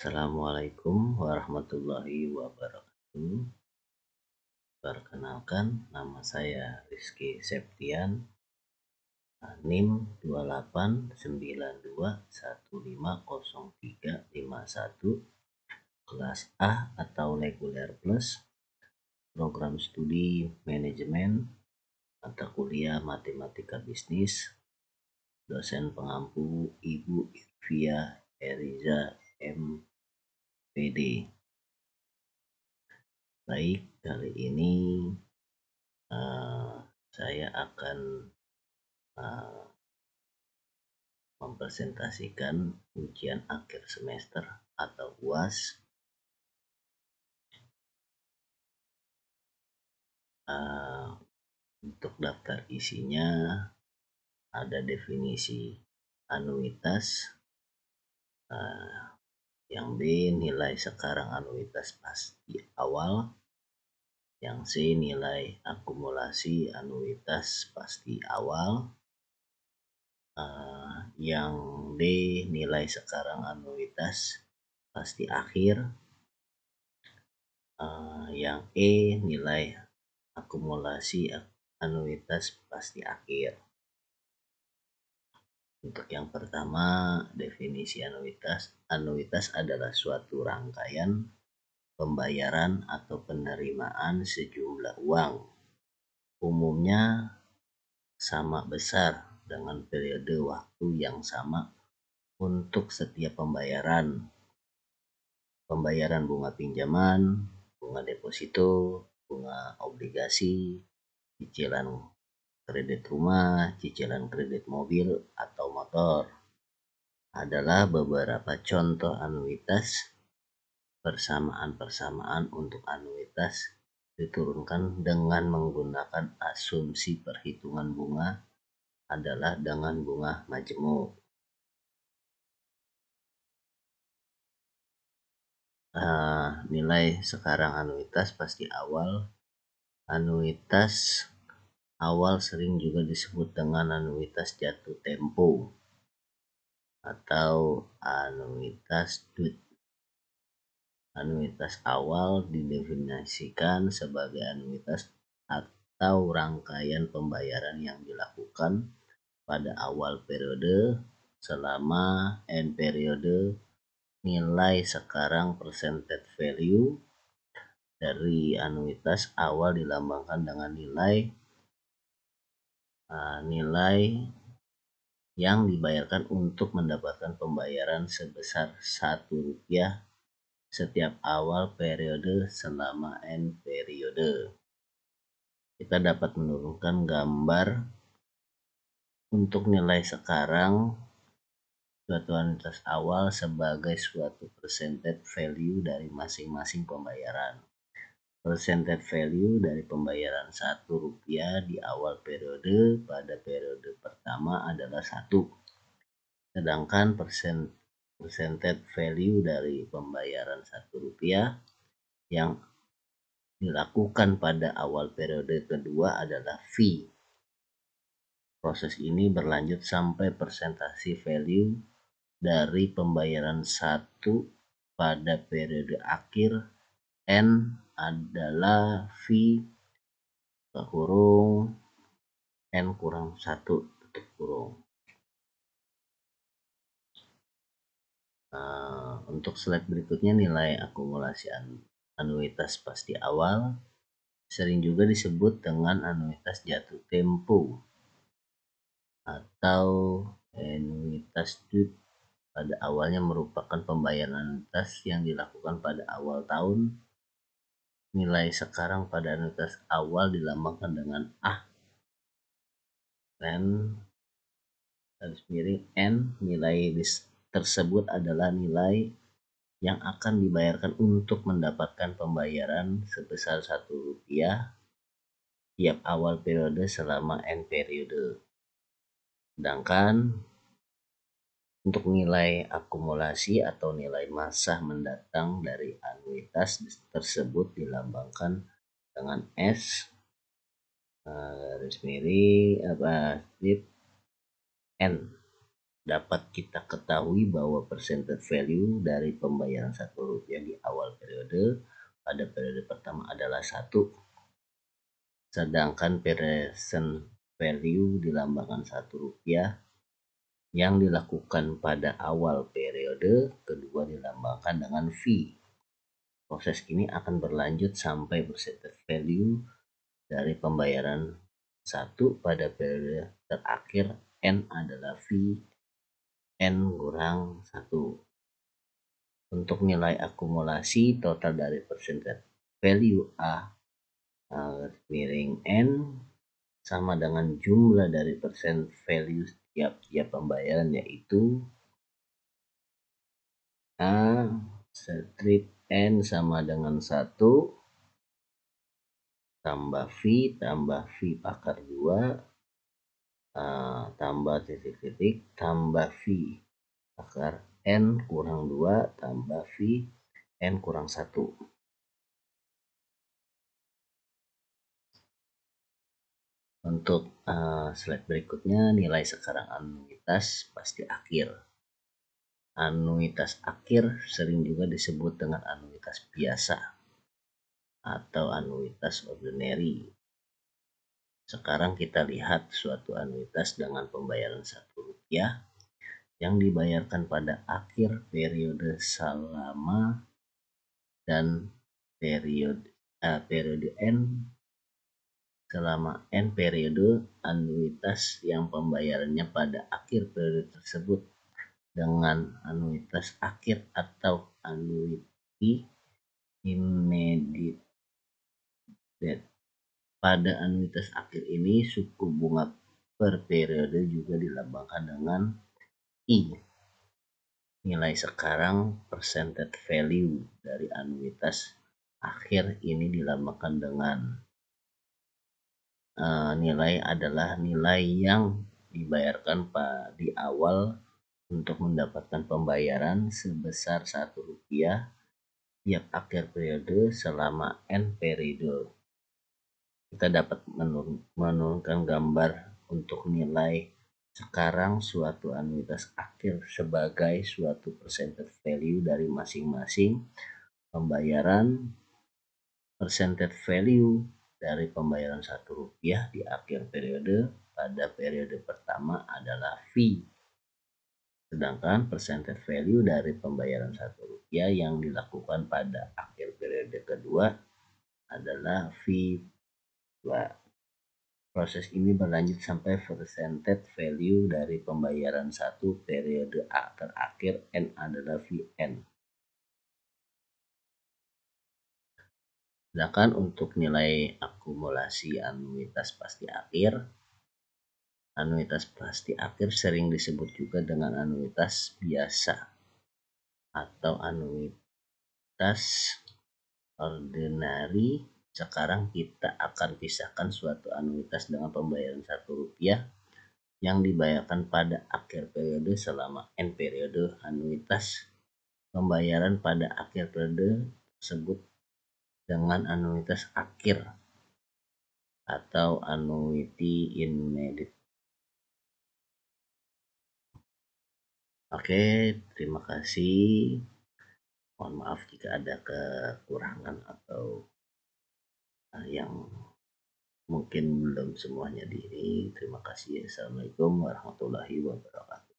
Assalamualaikum warahmatullahi wabarakatuh. Perkenalkan, nama saya Rizky Septian, NIM 2892150351, kelas A atau reguler plus, program studi manajemen, mata kuliah matematika bisnis, dosen pengampu Ibu Irvia Eriza MPD. Baik, kali ini saya akan mempresentasikan ujian akhir semester atau UAS untuk daftar isinya ada definisi anuitas, yang B nilai sekarang anuitas pasti awal, yang C nilai akumulasi anuitas pasti awal, yang D nilai sekarang anuitas pasti akhir, yang E nilai akumulasi anuitas pasti akhir. Untuk yang pertama, definisi anuitas. Anuitas adalah suatu rangkaian pembayaran atau penerimaan sejumlah uang, umumnya sama besar dengan periode waktu yang sama untuk setiap pembayaran. Pembayaran bunga pinjaman, bunga deposito, bunga obligasi, cicilan kredit rumah, cicilan kredit mobil atau motor adalah beberapa contoh anuitas. Persamaan untuk anuitas diturunkan dengan menggunakan asumsi perhitungan bunga adalah dengan bunga majemuk. Nilai sekarang anuitas pasti awal. Anuitas awal sering juga disebut dengan anuitas jatuh tempo atau anuitas DUT. Anuitas awal didefinisikan sebagai anuitas atau rangkaian pembayaran yang dilakukan pada awal periode selama N periode. Nilai sekarang percentage value dari anuitas awal dilambangkan dengan nilai yang dibayarkan untuk mendapatkan pembayaran sebesar Rp1 setiap awal periode selama N periode. Kita dapat menurunkan gambar untuk nilai sekarang suatu anuitas awal sebagai suatu percentage value dari masing-masing pembayaran. Percentage value dari pembayaran Rp1 di awal periode pada periode pertama adalah 1. Sedangkan percentage value dari pembayaran Rp1 yang dilakukan pada awal periode kedua adalah V. Proses ini berlanjut sampai persentase value dari pembayaran 1 pada periode akhir N adalah V kurung N kurang 1 tutup kurung. Untuk slide berikutnya, nilai akumulasi anuitas pasti awal sering juga disebut dengan anuitas jatuh tempo atau anuitas DUT. Pada awalnya merupakan pembayaran anuitas yang dilakukan pada awal tahun. Nilai sekarang pada anuitas awal dilambangkan dengan A. Dan garis miring N. Nilai tersebut adalah nilai yang akan dibayarkan untuk mendapatkan pembayaran sebesar Rp1 tiap awal periode selama N periode. Sedangkan untuk nilai akumulasi atau nilai masa mendatang dari anuitas tersebut dilambangkan dengan S garis miring strip N. dapat kita ketahui bahwa percentage value dari pembayaran Rp1 di awal periode pada periode pertama adalah 1, sedangkan present value dilambangkan Rp1 yang dilakukan pada awal periode kedua dilambangkan dengan V. Proses ini akan berlanjut sampai percentage value dari pembayaran 1 pada periode terakhir N adalah V N kurang 1. Untuk nilai akumulasi total dari percentage value A miring N sama dengan jumlah dari percent value tiap pembayaran, yaitu A strip N sama dengan 1 tambah V pangkat 2 tambah titik-titik tambah V akar N kurang 2 tambah V N kurang 1. Untuk slide berikutnya, nilai sekarang anuitas pasti akhir. Anuitas akhir sering juga disebut dengan anuitas biasa atau anuitas ordinary. Sekarang kita lihat suatu anuitas dengan pembayaran Rp1 yang dibayarkan pada akhir periode selama dan periode N selama N periode. Anuitas yang pembayarannya pada akhir periode tersebut dengan anuitas akhir atau annuity immediate. Pada anuitas akhir ini suku bunga per periode juga dilambangkan dengan I. Nilai sekarang percentage value dari anuitas akhir ini dilambangkan dengan nilai adalah nilai yang dibayarkan di awal untuk mendapatkan pembayaran sebesar Rp1 tiap akhir periode selama N periode. Kita dapat menurunkan gambar untuk nilai sekarang suatu anuitas akhir sebagai suatu percentage value dari masing-masing pembayaran. Percentage value dari pembayaran Rp1 di akhir periode pada periode pertama adalah V. Sedangkan percentage value dari pembayaran Rp1 yang dilakukan pada akhir periode kedua adalah V2. Proses ini berlanjut sampai percentage value dari pembayaran 1 periode A terakhir N adalah Vn. Sedangkan untuk nilai akumulasi anuitas pasti akhir, anuitas pasti akhir sering disebut juga dengan anuitas biasa atau anuitas ordinary. Sekarang kita akan pisahkan suatu anuitas dengan pembayaran Rp1 yang dibayarkan pada akhir periode selama N periode. Anuitas pembayaran pada akhir periode tersebut dengan anuitas akhir atau annuity immediate. Oke, terima kasih. Mohon maaf jika ada kekurangan atau yang mungkin belum semuanya diri. Terima kasih. Assalamualaikum warahmatullahi wabarakatuh.